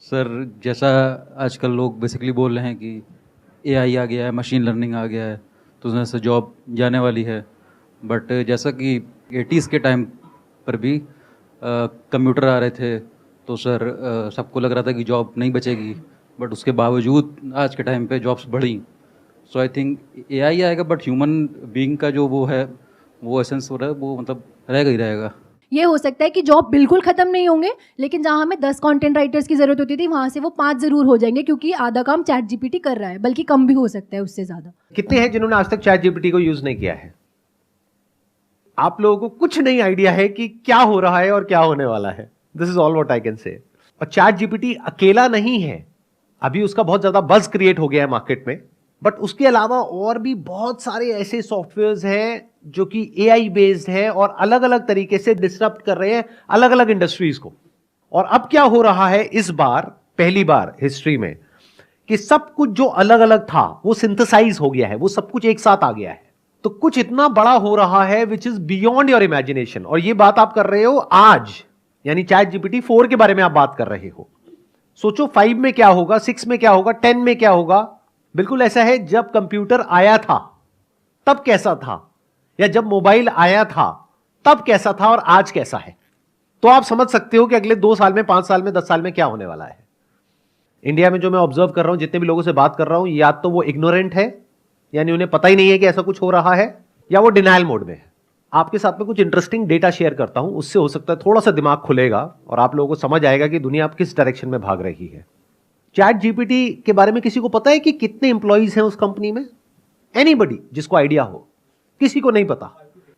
Sir, जैसा आजकल लोग बेसिकली बोल रहे हैं कि एआई आ गया है, मशीन लर्निंग आ गया है, तो उसमें से जॉब जाने वाली है। बट जैसा कि 80s के टाइम पर भी कंप्यूटर आ रहे थे, तो सर सबको लग रहा था कि जॉब नहीं बचेगी। बट उसके बावजूद आज के टाइम पे जॉब्स बढ़ी। सो आई थिंक एआई आएगा, बट ह्यूमन बीइंग का जो वो है, वो एसेंस हो रहा है, वो मतलब रहेगा ही रहेगा। ये हो सकता है कि जॉब बिल्कुल खत्म नहीं होंगे, लेकिन जहां हमें 10 कंटेंट राइटर्स की जरूरत होती थी वहां से वो 5 जरूर हो जाएंगे, क्योंकि आधा काम चैट जीपीटी कर रहा है, बल्कि कम भी हो सकता है उससे ज्यादा। कितने हैं जिन्होंने आज तक चैट जीपीटी को यूज नहीं किया है? आप लोगों को कुछ नहीं आइडिया है कि क्या हो रहा है और क्या होने वाला है। This is all what I can say. और चैट जीपीटी अकेला नहीं है, अभी उसका बहुत ज्यादा बज क्रिएट हो गया है मार्केट में, बट उसके अलावा और भी बहुत सारे ऐसे सॉफ्टवेयर्स हैं जो कि एआई बेस्ड है और अलग अलग तरीके से डिसरप्ट कर रहे हैं अलग अलग इंडस्ट्रीज को। और अब क्या हो रहा है इस बार, पहली बार हिस्ट्री में, कि सब कुछ जो अलग अलग था वो सिंथेसाइज हो गया है, वो सब कुछ एक साथ आ गया है। तो कुछ इतना बड़ा हो रहा है which is beyond your imagination. और ये बात आप कर रहे हो आज, यानी चैट जीपीटी 4 के बारे में आप बात कर रहे हो। सोचो 5 में क्या होगा, 6 में क्या होगा, 10 में क्या होगा। बिल्कुल ऐसा है, जब कंप्यूटर आया था तब कैसा था, या जब मोबाइल आया था तब कैसा था, और आज कैसा है। तो आप समझ सकते हो कि अगले 2 साल में, 5 साल में, 10 साल में क्या होने वाला है। इंडिया में जो मैं ऑब्जर्व कर रहा हूं, जितने भी लोगों से बात कर रहा हूं, या तो वो इग्नोरेंट है, यानी उन्हें पता ही नहीं है कि ऐसा कुछ हो रहा है, या वो डिनायल मोड में है। आपके साथ में कुछ इंटरेस्टिंग डेटा शेयर करता हूं, उससे हो सकता है थोड़ा सा दिमाग खुलेगा और आप लोगों को समझ आएगा कि दुनिया अब किस डायरेक्शन में भाग रही है। चैट जीपीटी के बारे में किसी को पता है कि कितने इंप्लॉइज हैं उस कंपनी में? एनीबडी जिसको आइडिया हो? किसी को नहीं पता।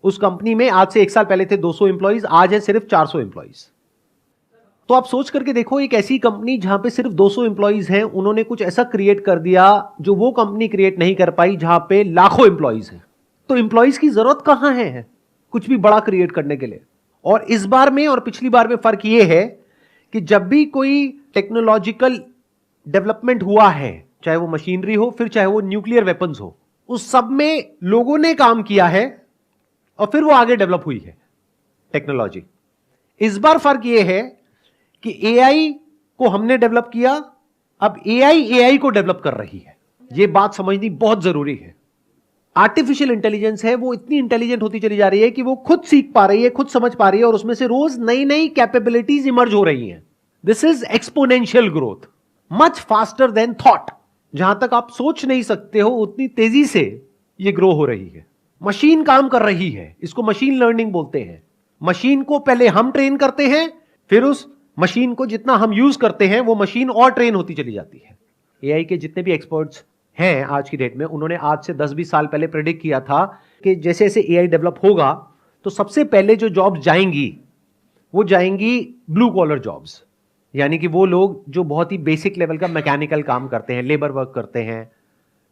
उस कंपनी में आज से 1 साल पहले थे 200 इंप्लॉइज, आज है सिर्फ 400 इंप्लॉइज। तो आप सोच करके देखो, एक ऐसी कंपनी जहां पे सिर्फ 200 इंप्लॉइज हैं, उन्होंने कुछ ऐसा क्रिएट कर दिया जो वो कंपनी क्रिएट नहीं कर पाई जहां पे लाखों इंप्लॉइज हैं। तो इंप्लॉइज की जरूरत कहां है कुछ भी बड़ा क्रिएट करने के लिए। और इस बार में और पिछली बार में फर्क यह है कि जब भी कोई टेक्नोलॉजिकल डेवलपमेंट हुआ है, चाहे वो मशीनरी हो, फिर चाहे वो न्यूक्लियर वेपन्स हो, उस सब में लोगों ने काम किया है और फिर वो आगे डेवलप हुई है टेक्नोलॉजी। इस बार फर्क यह है कि एआई को हमने डेवलप किया, अब एआई को डेवलप कर रही है। यह बात समझनी बहुत जरूरी है। आर्टिफिशियल इंटेलिजेंस है, वो इतनी इंटेलिजेंट होती चली जा रही है कि वो खुद सीख पा रही है, खुद समझ पा रही है, और उसमें से रोज नई नई कैपेबिलिटीज इमर्ज हो रही हैं। This is exponential growth, much faster than thought. जहां तक आप सोच नहीं सकते हो उतनी तेजी से यह ग्रो हो रही है। मशीन काम कर रही है, इसको मशीन लर्निंग बोलते हैं। मशीन को पहले हम ट्रेन करते हैं, फिर उस मशीन को जितना हम यूज करते हैं वो मशीन और ट्रेन होती चली जाती है। एआई के जितने भी एक्सपर्ट्स हैं आज की डेट में, उन्होंने आज से 10-20 साल पहले प्रेडिक्ट किया था कि जैसे जैसे एआई डेवलप होगा तो सबसे पहले जो जॉब्स जाएंगी वो जाएंगी ब्लू कॉलर जॉब्स, यानी कि वो लोग जो बहुत ही बेसिक लेवल का मैकेनिकल काम करते हैं, लेबर वर्क करते हैं,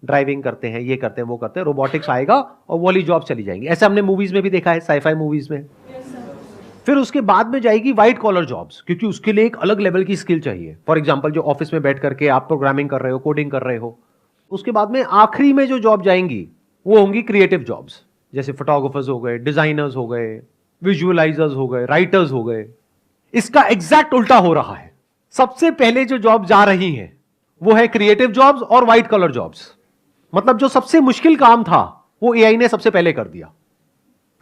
ड्राइविंग करते हैं, ये करते हैं, वो करते हैं। रोबोटिक्स आएगा और वो वाली जॉब चली जाएंगी। ऐसा हमने मूवीज में भी देखा है, साइफाई मूवीज में। फिर उसके बाद में जाएगी व्हाइट कॉलर जॉब्स, क्योंकि उसके लिए एक अलग लेवल की स्किल चाहिए। फॉर एग्जांपल, जो ऑफिस में बैठ करके आप प्रोग्रामिंग कर रहे हो, कोडिंग कर रहे हो। उसके बाद में आखिरी में जो जॉब जाएंगी वो होंगी क्रिएटिव जॉब्स, जैसे फोटोग्राफर्स हो गए, डिजाइनर्स हो गए, विजुअलाइजर्स हो गए, राइटर्स हो गए। इसका एग्जैक्ट उल्टा हो रहा है। सबसे पहले जो जॉब जा रही हैं वो है क्रिएटिव जॉब्स और व्हाइट कॉलर जॉब्स। मतलब जो सबसे मुश्किल काम था वो एआई ने सबसे पहले कर दिया।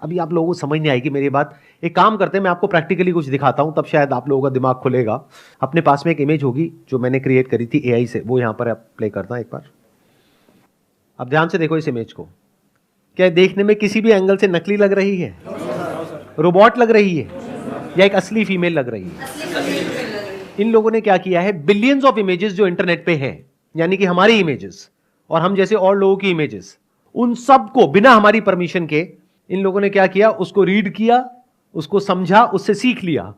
अभी आप लोगों को समझ नहीं आएगी मेरी बात। एक काम करते हैं, मैं आपको प्रैक्टिकली कुछ दिखाता हूं, तब शायद आप लोगों का दिमाग खुलेगा। अपने पास में एक इमेज होगी जो मैंने क्रिएट करी थी एआई से, वो यहां पर आप प्ले करता हूं एक बार। अब ध्यान से देखो इस इमेज को। क्या देखने में किसी भी एंगल से नकली लग रही है? रोबोट लग रही है या एक असली फीमेल लग रही है? इन लोगों ने क्या किया है, बिलियंस ऑफ इमेजेस जो इंटरनेट पे हैं, यानी कि हमारी इमेजेस और हम जैसे और लोगों की इमेजेस, उन सब को बिना हमारी परमिशन के इन लोगों ने क्या किया, उसको रीड किया, उसको समझा, उससे सीख लिया।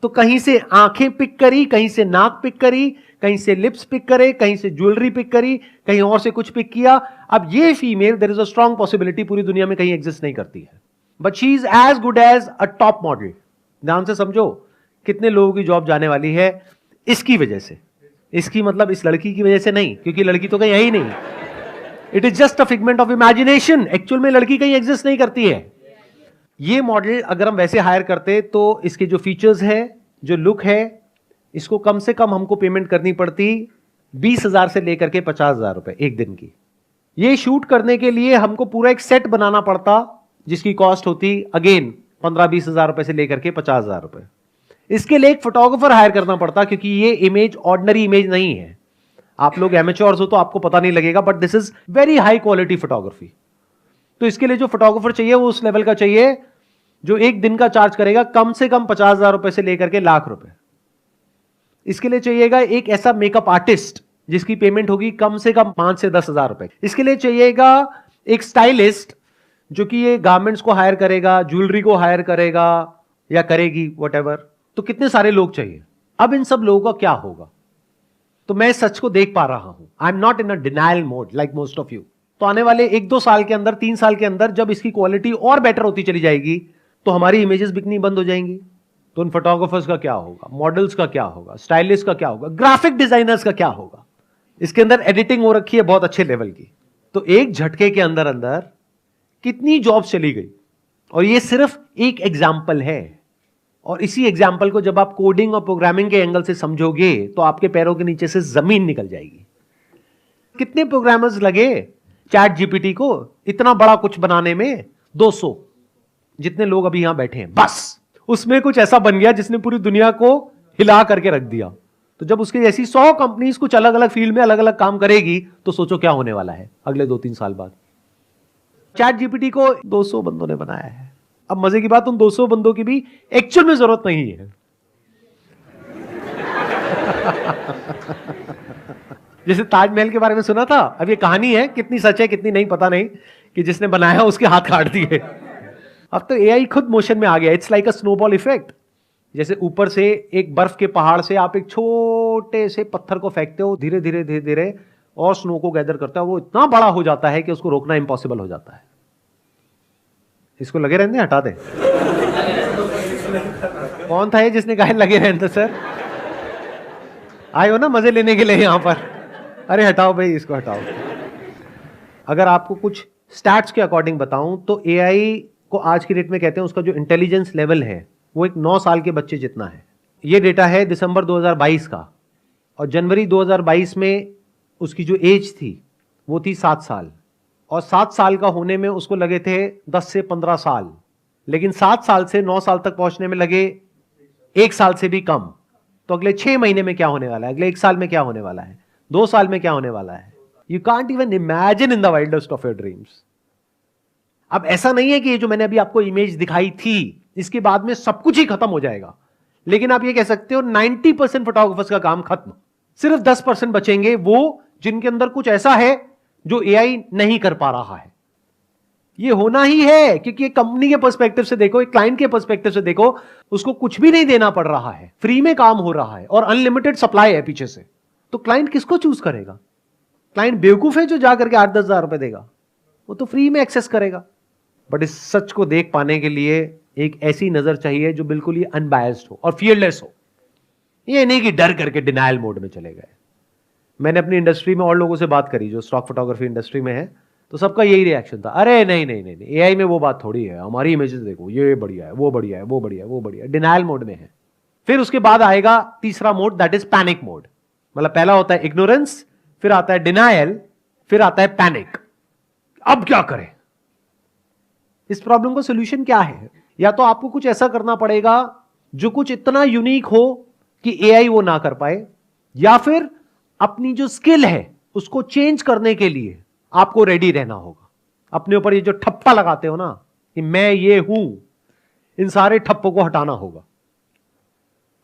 तो कहीं से आंखें पिक करी, कहीं से नाक पिक करी, कहीं से लिप्स पिक करे, कहीं से ज्वेलरी पिक करी, कहीं और से कुछ पिक किया। अब ये female, there is a strong possibility, पूरी दुनिया में कहीं एग्जिस्ट नहीं करती है, but she is as good as a top model. ध्यान से समझो कितने लोगों की जॉब जाने वाली है इसकी वजह से। इसकी मतलब इस लड़की की वजह से नहीं, क्योंकि लड़की तो कहीं है ही नहीं। It is just a figment of imagination. Actual में लड़की कहीं एग्जिस्ट नहीं करती है। ये मॉडल अगर हम वैसे हायर करते तो इसके जो फीचर्स है, जो लुक है, इसको कम से कम हमको पेमेंट करनी पड़ती 20,000 से लेकर के 50,000 रुपए एक दिन की। ये शूट करने के लिए हमको पूरा एक सेट बनाना पड़ता जिसकी कॉस्ट होती अगेन 15-20 हजार रुपए से लेकर के 50,000 रुपए। इसके लिए एक फोटोग्राफर हायर करना पड़ता क्योंकि ये इमेज ऑर्डिनरी इमेज नहीं है। आप लोग एमेच्योर्स हो तो आपको पता नहीं लगेगा, but this is very high quality photography. तो इसके लिए जो फोटोग्राफर चाहिए वो उस लेवल का चाहिए जो एक दिन का चार्ज करेगा कम से कम 50,000 रुपए से लेकर के लाख रुपए। इसके लिए चाहिएगा एक ऐसा मेकअप आर्टिस्ट जिसकी पेमेंट होगी कम से कम 5 से 10 हजार रुपए। इसके लिए चाहिएगा एक स्टाइलिस्ट जो कि ये गारमेंट्स को हायर करेगा, ज्वेलरी को हायर करेगा या करेगी व्हाटएवर। तो कितने सारे लोग चाहिए। अब इन सब लोगों का क्या होगा? तो मैं सच को देख पा रहा हूं। I am not in a denial mode like most of you. तो आने वाले 1-2 साल के अंदर, 3 साल के अंदर जब इसकी क्वालिटी और बेटर होती चली जाएगी तो हमारी इमेजेस बिकनी बंद हो जाएंगी। तो उन फोटोग्राफर्स का क्या होगा, मॉडल्स का क्या होगा, स्टाइलिस्ट का क्या होगा, ग्राफिक डिजाइनर्स का क्या होगा? इसके अंदर एडिटिंग हो रखी है बहुत अच्छे लेवल की। तो एक झटके के अंदर अंदर कितनी जॉब्स चली गई। और ये सिर्फ एक एग्जाम्पल है। और इसी एग्जाम्पल को जब आप कोडिंग और प्रोग्रामिंग के एंगल से समझोगे तो आपके पैरों के नीचे से जमीन निकल जाएगी। कितने प्रोग्रामर्स लगे चैट जीपीटी को इतना बड़ा कुछ बनाने में? 200 जितने लोग अभी यहां बैठे हैं, बस उसमें कुछ ऐसा बन गया जिसने पूरी दुनिया को हिला करके रख दिया। तो जब उसके जैसी 100 कंपनीज कुछ अलग अलग फील्ड में अलग अलग काम करेगी तो सोचो क्या होने वाला है अगले 2-3 साल बाद। चैट जीपीटी को 200 बंदों ने बनाया है। अब मजे की बात, उन 200 बंदों की भी एक्चुअल में जरूरत नहीं है। जैसे ताजमहल के बारे में सुना था, अब ये कहानी है, कितनी सच है कितनी नहीं पता नहीं, कि जिसने बनाया उसके हाथ काट दिए। अब तो एआई खुद मोशन में आ गया। It's like a snowball effect. जैसे ऊपर से एक बर्फ के पहाड़ से आप एक छोटे से पत्थर को फेंकते हो, धीरे धीरे धीरे धीरे और स्नो को गैदर करता है, वो इतना बड़ा हो जाता है कि उसको रोकना इम्पॉसिबल हो जाता है। इसको लगे रहने हटा दे। कौन था ये जिसने कहा लगे रहने? सर आए हो ना मजे लेने के लिए यहां पर? अरे हटाओ भाई, इसको हटाओ। अगर आपको कुछ स्टैट्स के अकॉर्डिंग बताऊं तो एआई को आज की डेट में कहते हैं उसका जो इंटेलिजेंस लेवल है वो एक 9 साल के बच्चे जितना है। ये डेटा है दिसंबर 2022 का, और जनवरी 2022 में उसकी जो एज थी वो थी 7 साल, और 7 साल का होने में उसको लगे थे 10 से 15 साल, लेकिन 7 साल से 9 साल तक पहुंचने में लगे 1 साल से भी कम। तो अगले 6 महीने में क्या होने वाला है, अगले 1 साल में क्या होने वाला है, 2 साल में क्या होने वाला है? You can't even imagine in the wildest of your dreams. अब ऐसा नहीं है कि ये जो मैंने अभी आपको इमेज दिखाई थी इसके बाद में सब कुछ ही खत्म हो जाएगा, लेकिन आप ये कह सकते हो 90% फोटोग्राफर्स का काम खत्म, सिर्फ 10% बचेंगे वो जिनके अंदर कुछ ऐसा है जो एआई नहीं कर पा रहा है। ये होना ही है, क्योंकि एक कंपनी के पर्सपेक्टिव से देखो, एक क्लाइंट के पर्सपेक्टिव से देखो, उसको कुछ भी नहीं देना पड़ रहा है, फ्री में काम हो रहा है और अनलिमिटेड सप्लाई है पीछे से। तो क्लाइंट किसको चूज करेगा? क्लाइंट बेवकूफ है जो जाकर के 8-10 हजार रुपए देगा? वो तो फ्री में एक्सेस करेगा। बट इस सच को देख पाने के लिए एक ऐसी नजर चाहिए जो बिल्कुल ही अनबायस्ड हो और फियरलेस हो। ये नहीं कि डर करके डिनायल मोड में चले गए। मैंने अपनी इंडस्ट्री में और लोगों से बात करी जो स्टॉक फोटोग्राफी इंडस्ट्री में है, तो सबका यही रिएक्शन था, अरे नहीं नहीं नहीं नहीं, एआई में वो बात थोड़ी है, हमारी इमेजेस देखो, ये बढ़िया है, वो बढ़िया है, वो बढ़िया है, वो बढ़िया है। डिनायल मोड में है। फिर उसके बाद आएगा तीसरा mode, that is panic mode. मतलब पहला होता है इग्नोरेंस, फिर आता है डिनायल, फिर आता है पैनिक। अब क्या करें? इस प्रॉब्लम का सोल्यूशन क्या है? या तो आपको कुछ ऐसा करना पड़ेगा जो कुछ इतना यूनिक हो कि एआई वो ना कर पाए, या फिर अपनी जो स्किल है उसको चेंज करने के लिए आपको रेडी रहना होगा। अपने ऊपर ये जो ठप्पा लगाते हो ना कि मैं ये हूं, इन सारे ठप्पों को हटाना होगा।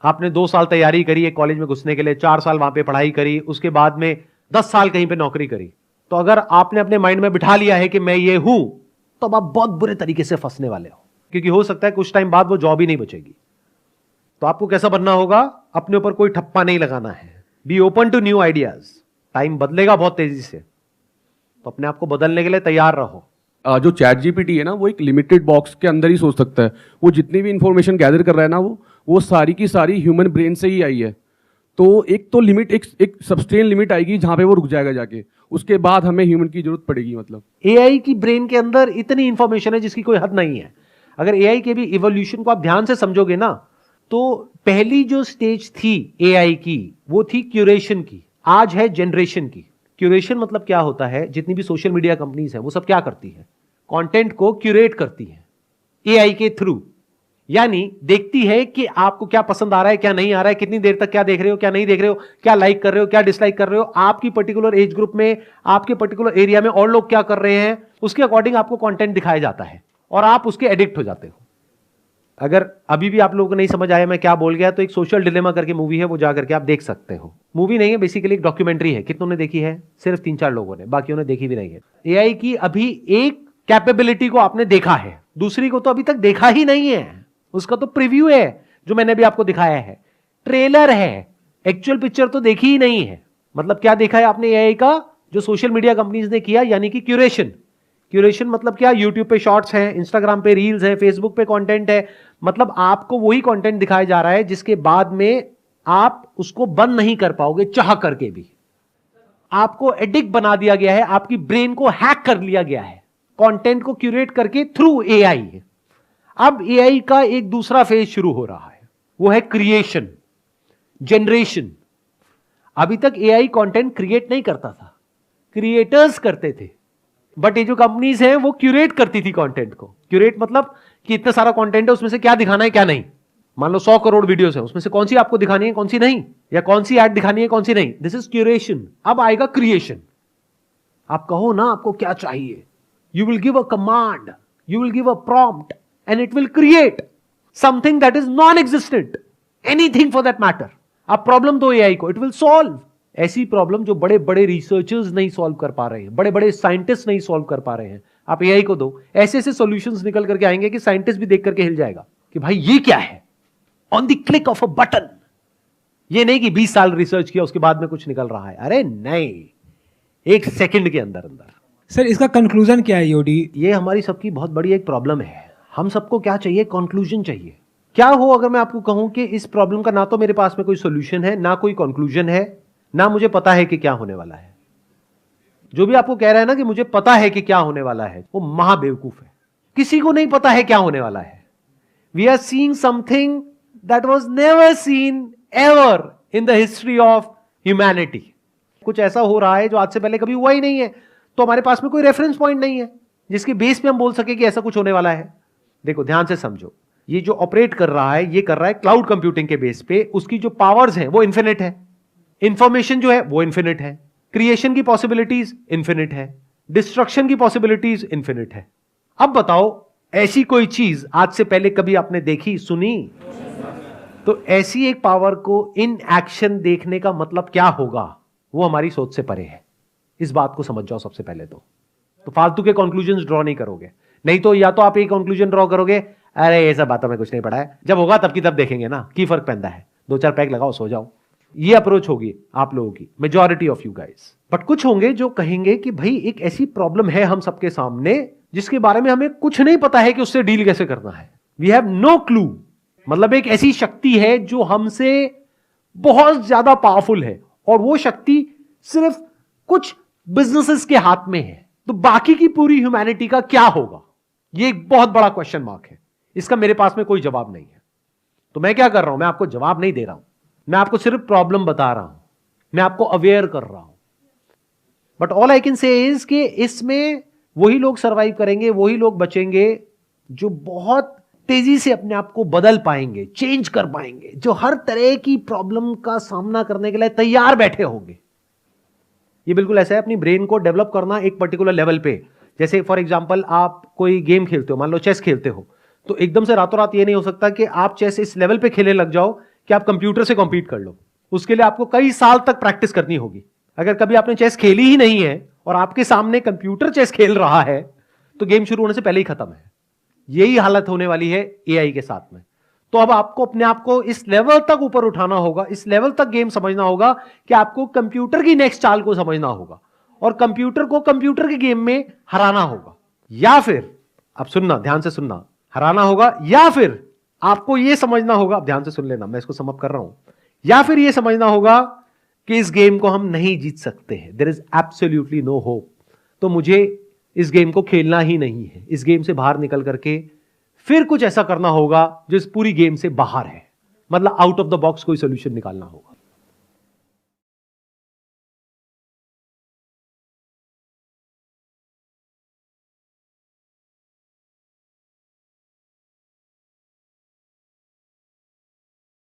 आपने 2 साल तैयारी करी एक कॉलेज में घुसने के लिए, 4 साल वहां पे पढ़ाई करी, उसके बाद में 10 साल कहीं पे नौकरी करी, तो अगर आपने अपने माइंड में बिठा लिया है कि मैं ये हूं, तो अब आप बहुत बुरे तरीके से फंसने वाले हो, क्योंकि हो सकता है कुछ टाइम बाद वो जॉब ही नहीं बचेगी। तो आपको कैसा बनना होगा? अपने ऊपर कोई ठप्पा नहीं लगाना है। Be open to new ideas. Time बदलेगा बहुत तेजी से, तो अपने आप को बदलने के लिए तैयार रहो। जो चैट जीपीटी है ना, वो एक लिमिटेड बॉक्स के अंदर ही सोच सकता है। वो जितनी भी इंफॉर्मेशन गैदर कर रहा है ना, वो सारी की सारी ह्यूमन ब्रेन से ही आई है। तो एक तो लिमिट, एक सब्सटेन लिमिट आएगी जहां पे वो रुक जाएगा जाके, उसके बाद हमें ह्यूमन की जरूरत पड़ेगी। मतलब एआई की ब्रेन के अंदर इतनी इंफॉर्मेशन है जिसकी कोई हद नहीं है। अगर एआई के भी इवोल्यूशन को आप ध्यान से समझोगे ना, तो पहली जो स्टेज थी एआई की वो थी क्यूरेशन की, आज है जनरेशन की। क्यूरेशन मतलब क्या होता है, जितनी भी सोशल मीडिया कंपनीज हैं वो सब क्या करती है, कंटेंट को क्यूरेट करती है एआई के थ्रू। यानी देखती है कि आपको क्या पसंद आ रहा है, क्या नहीं आ रहा है, कितनी देर तक क्या देख रहे हो, क्या नहीं देख रहे हो, क्या लाइक कर रहे हो, क्या डिसलाइक कर रहे हो, आपकी पर्टिकुलर एज ग्रुप में, आपके पर्टिकुलर एरिया में और लोग क्या कर रहे हैं, उसके अकॉर्डिंग आपको कंटेंट दिखाया जाता है और आप उसके एडिक्ट हो जाते हो। अगर अभी भी आप लोगों को नहीं समझ आया मैं क्या बोल गया, तो एक सोशल डिलेमा करके मूवी है, वो जा करके आप देख सकते हो। मूवी नहीं है, बेसिकली एक डॉक्यूमेंट्री है। कितनों ने देखी है? सिर्फ 3-4 लोगों ने, बाकियों ने देखी भी नहीं है। एआई की अभी एक कैपेबिलिटी को आपने देखा है, दूसरी को तो अभी तक देखा ही नहीं है। उसका तो प्रीव्यू है जो मैंने भी आपको दिखाया है, ट्रेलर है, एक्चुअल पिक्चर तो देखी ही नहीं है। मतलब क्या देखा है आपने एआई का? जो सोशल मीडिया कंपनीज ने किया, यानी कि क्यूरेशन। क्यूरेशन मतलब क्या? यूट्यूब पे शॉर्ट्स हैं, इंस्टाग्राम पे रील्स है, फेसबुक पे कंटेंट है। मतलब आपको वही कंटेंट दिखाया जा रहा है जिसके बाद में आप उसको बंद नहीं कर पाओगे चाह करके भी। आपको एडिक्ट बना दिया गया है, आपकी ब्रेन को हैक कर लिया गया है कंटेंट को क्यूरेट करके थ्रू एआई। अब एआई का एक दूसरा फेज शुरू हो रहा है, वो है क्रिएशन, जनरेशन। अभी तक एआई कंटेंट क्रिएट नहीं करता था, क्रिएटर्स करते थे। बट ये जो कंपनीज हैं वो क्यूरेट करती थी कंटेंट को। क्यूरेट मतलब कि इतना सारा कंटेंट है, उसमें से क्या दिखाना है क्या नहीं। मान लो 100 करोड़ वीडियोस हैं, उसमें से कौन सी आपको दिखानी है कौन सी नहीं, या कौन सी ऐड दिखानी है कौन सी नहीं। This is curation. अब आएगा क्रिएशन। आप कहो ना आपको क्या चाहिए, you will give a command, you will give a prompt and it will create something that is non existent, anything for that matter. आप प्रॉब्लम दो एआई को, इट विल सॉल्व। ऐसी प्रॉब्लम जो बड़े बड़े रिसर्चर्स नहीं सॉल्व कर पा रहे हैं, बड़े बड़े साइंटिस्ट नहीं सॉल्व कर पा रहे हैं, आप एआई को दो, ऐसे ऐसे सॉल्यूशंस निकल करके आएंगे कि साइंटिस्ट भी देख करके हिल जाएगा कि भाई ये क्या है, on the click of a button. ये नहीं कि 20 साल रिसर्च किया उसके बाद में कुछ निकल रहा है, अरे नहीं, एक सेकंड के अंदर अंदर। सर इसका कंक्लूजन क्या है योडी? ये हमारी सबकी बहुत बड़ी एक प्रॉब्लम है। हम सबको क्या चाहिए? कंक्लूजन चाहिए। क्या हो अगर मैं आपको कहूं कि इस प्रॉब्लम का ना तो मेरे पास में कोई सॉल्यूशन है, ना कोई कंक्लूजन है, ना मुझे पता है कि क्या होने वाला है। जो भी आपको कह रहा है ना कि मुझे पता है कि क्या होने वाला है, वो महाबेवकूफ है। किसी को नहीं पता है क्या होने वाला है। We are seeing something that was never seen ever in the history of humanity. कुछ ऐसा हो रहा है जो आज से पहले कभी हुआ ही नहीं है, तो हमारे पास में कोई रेफरेंस पॉइंट नहीं है जिसके बेस पे हम बोल सके कि ऐसा कुछ होने वाला है। देखो ध्यान से समझो, ये जो ऑपरेट कर रहा है, ये कर रहा है क्लाउड कंप्यूटिंग के बेस पे। उसकी जो पावर्स हैं वो इन्फिनिट है, इंफॉर्मेशन जो है वो इन्फिनिट है, क्रिएशन की पॉसिबिलिटीज इन्फिनिट है, डिस्ट्रक्शन की पॉसिबिलिटीज इन्फिनिट है। अब बताओ ऐसी कोई चीज आज से पहले कभी आपने देखी, सुनी? तो ऐसी एक पावर को इन एक्शन देखने का मतलब क्या होगा, वो हमारी सोच से परे है। इस बात को समझ जाओ सबसे पहले तो फालतू के कंक्लूजन्स ड्रॉ नहीं करोगे। नहीं तो या तो आप एक कंक्लूजन ड्रॉ करोगे, अरे ये सब बातों में कुछ नहीं पड़ा है, जब होगा तब की तब देखेंगे ना, की फर्क पैदा है, 2-4 पैक लगाओ सो जाओ। ये अप्रोच होगी आप लोगों की, majority of you guys. But कुछ होंगे जो कहेंगे कि भाई एक ऐसी प्रॉब्लम है हम सबके सामने जिसके बारे में हमें कुछ नहीं पता है कि उससे डील कैसे करना है। We have no clue. मतलब एक ऐसी शक्ति है जो हमसे बहुत ज्यादा पावरफुल है, और वो शक्ति सिर्फ कुछ बिजनेसेस के हाथ में है। तो बाकी की पूरी ह्यूमैनिटी का क्या होगा? ये एक बहुत बड़ा क्वेश्चन मार्क है। इसका मेरे पास में कोई जवाब नहीं है। तो मैं क्या कर रहा हूं, मैं आपको जवाब नहीं दे रहा हूं, मैं आपको सिर्फ प्रॉब्लम बता रहा हूं, मैं आपको अवेयर कर रहा हूं। But all I can say is कि इसमें वही लोग सरवाइव करेंगे, वही लोग बचेंगे जो बहुत तेजी से अपने आप को बदल पाएंगे, चेंज कर पाएंगे, जो हर तरह की प्रॉब्लम का सामना करने के लिए तैयार बैठे होंगे। ये बिल्कुल ऐसा है अपनी ब्रेन को डेवलप करना एक पर्टिकुलर लेवल पे। जैसे फॉर एग्जांपल आप कोई गेम खेलते हो, मान लो चेस खेलते हो, तो एकदम से रातों रात ये नहीं हो सकता कि आप चेस इस लेवल पे खेलने लग जाओ कि आप कंप्यूटर से कॉम्पीट कर लो। उसके लिए आपको कई साल तक प्रैक्टिस करनी होगी। अगर कभी आपने चेस खेली ही नहीं है और आपके सामने कंप्यूटर चेस खेल रहा है, तो गेम शुरू होने से पहले ही खत्म है। यही हालत होने वाली है एआई के साथ में। तो अब आपको अपने आप को इस लेवल तक ऊपर उठाना होगा, इस लेवल तक गेम समझना होगा कि आपको कंप्यूटर की नेक्स्ट चाल को समझना होगा और कंप्यूटर को कंप्यूटर के गेम में हराना होगा। या फिर अब सुनना, ध्यान से सुनना, हराना होगा, या फिर आपको यह समझना होगा, अब ध्यान से सुन लेना, मैं इसको समअप कर रहा हूं, या फिर यह समझना होगा कि इस गेम को हम नहीं जीत सकते हैं, there is absolutely no hope, तो मुझे इस गेम को खेलना ही नहीं है। इस गेम से बाहर निकल करके फिर कुछ ऐसा करना होगा जो इस पूरी गेम से बाहर है। मतलब आउट ऑफ द बॉक्स कोई सोल्यूशन निकालना होगा।